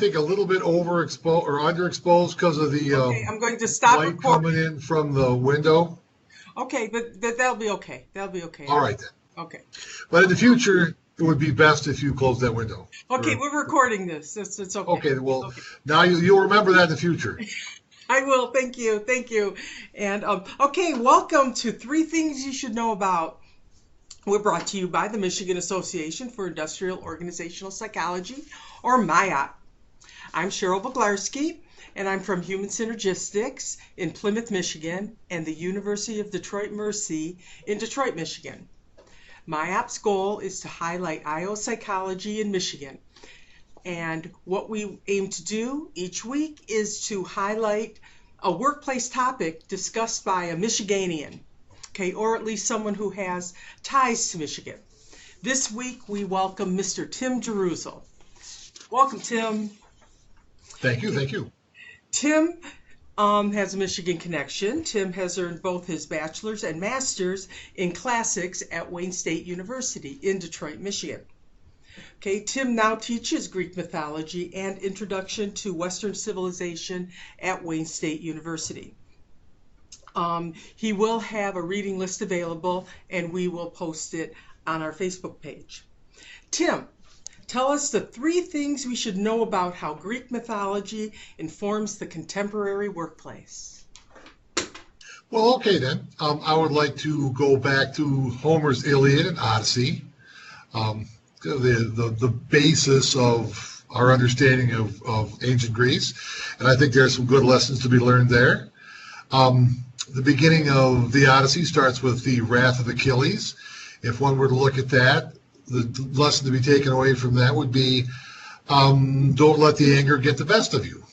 think, a little bit overexposed or underexposed because of the Okay, I'm going to stop light recording. coming in from the window. Okay, but that'll be okay. That'll be okay. All right then. Okay. But in the future, it would be best if you close that window. Okay, we're recording this. It's okay. Okay, well, Okay. now you'll remember that in the future. I will. Thank you. Thank you. And okay, welcome to Three Things You Should Know About. We're brought to you by the Michigan Association for Industrial Organizational Psychology, or MIOP. I'm Cheryl Boglarski, and I'm from Human Synergistics in Plymouth, Michigan, and the University of Detroit Mercy in Detroit, Michigan. MIOP's goal is to highlight IO psychology in Michigan. And what we aim to do each week is to highlight a workplace topic discussed by a Michiganian, okay, or at least someone who has ties to Michigan. This week we welcome Mr. Tim Jeruzel. Welcome, Tim. Thank you. Thank you. Tim has a Michigan connection. Tim has earned both his bachelor's and master's in classics at Wayne State University in Detroit, Michigan. Okay, Tim now teaches Greek mythology and Introduction to Western Civilization at Wayne State University. He will have a reading list available, and we will post it on our Facebook page. Tim, tell us the three things we should know about how Greek mythology informs the contemporary workplace. Well, okay then. I would like to go back to Homer's Iliad and Odyssey. The basis of our understanding of ancient Greece, and I think there are some good lessons to be learned there. The beginning of the Odyssey starts with the wrath of Achilles. If one were to look at that, the lesson to be taken away from that would be don't let the anger get the best of you.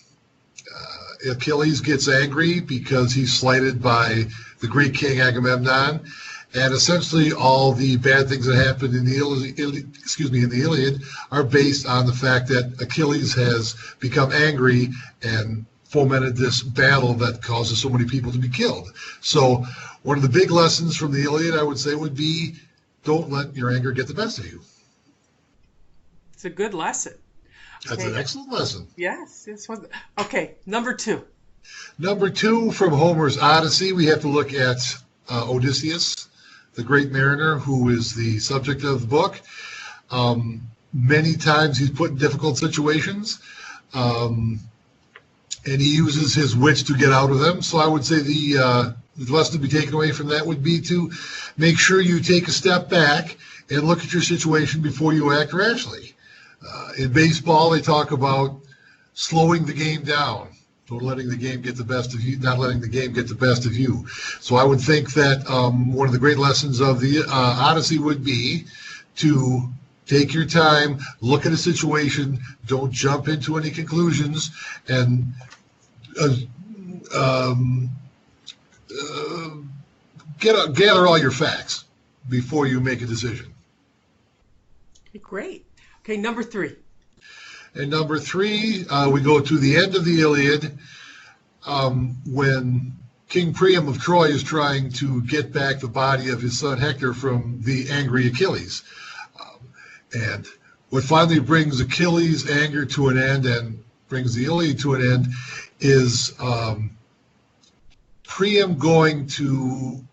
Achilles gets angry because he's slighted by the Greek king Agamemnon. And essentially, all the bad things that happened in the Iliad are based on the fact that Achilles has become angry and fomented this battle that causes so many people to be killed. So, one of the big lessons from the Iliad, I would say, would be don't let your anger get the best of you. It's a good lesson. That's an excellent lesson. Yes. Okay, number two. Number two, from Homer's Odyssey, we have to look at Odysseus, the great mariner, who is the subject of the book. Many times he's put in difficult situations, and he uses his wits to get out of them. So I would say the lesson to be taken away from that would be to make sure you take a step back and look at your situation before you act rashly. In baseball, they talk about slowing the game down. Not letting the game get the best of you, not letting the game get the best of you. So I would think that one of the great lessons of the Odyssey would be to take your time, look at a situation, don't jump into any conclusions, and gather all your facts before you make a decision. Great. Okay, number three. And number three, we go to the end of the Iliad when King Priam of Troy is trying to get back the body of his son Hector from the angry Achilles. And what finally brings Achilles' anger to an end and brings the Iliad to an end is Priam going to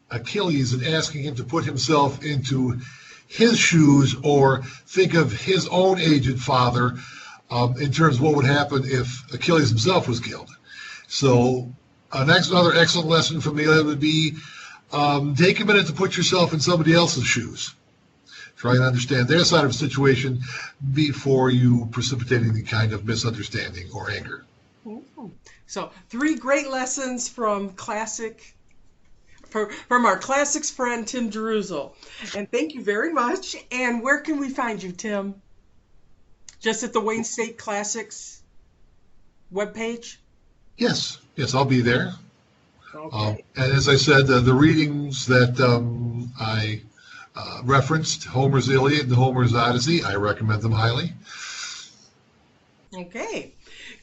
Achilles and asking him to put himself into his shoes or think of his own aged father in terms of what would happen if Achilles himself was killed. So another excellent lesson from the Iliad would be take a minute to put yourself in somebody else's shoes. Try and understand their side of the situation before you precipitate any kind of misunderstanding or anger. So three great lessons from our classics friend, Tim Jeruzel. And thank you very much. And where can we find you, Tim? Just at the Wayne State Classics webpage? Yes, I'll be there. Okay. And as I said, the readings that I referenced, Homer's Iliad and Homer's Odyssey, I recommend them highly. Okay,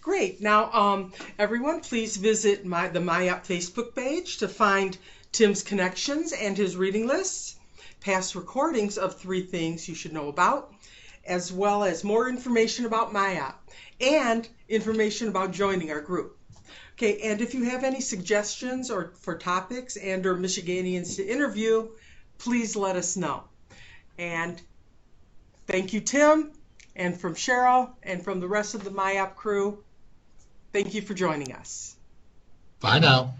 great. Now, everyone, please visit the MIOP Facebook page to find Tim's connections and his reading lists, past recordings of Three Things You Should Know About, as well as more information about MyOp and information about joining our group. Okay, and if you have any suggestions or for topics and or Michiganians to interview, please let us know. And thank you, Tim, and from Cheryl, and from the rest of the MyOp crew. Thank you for joining us. Bye now.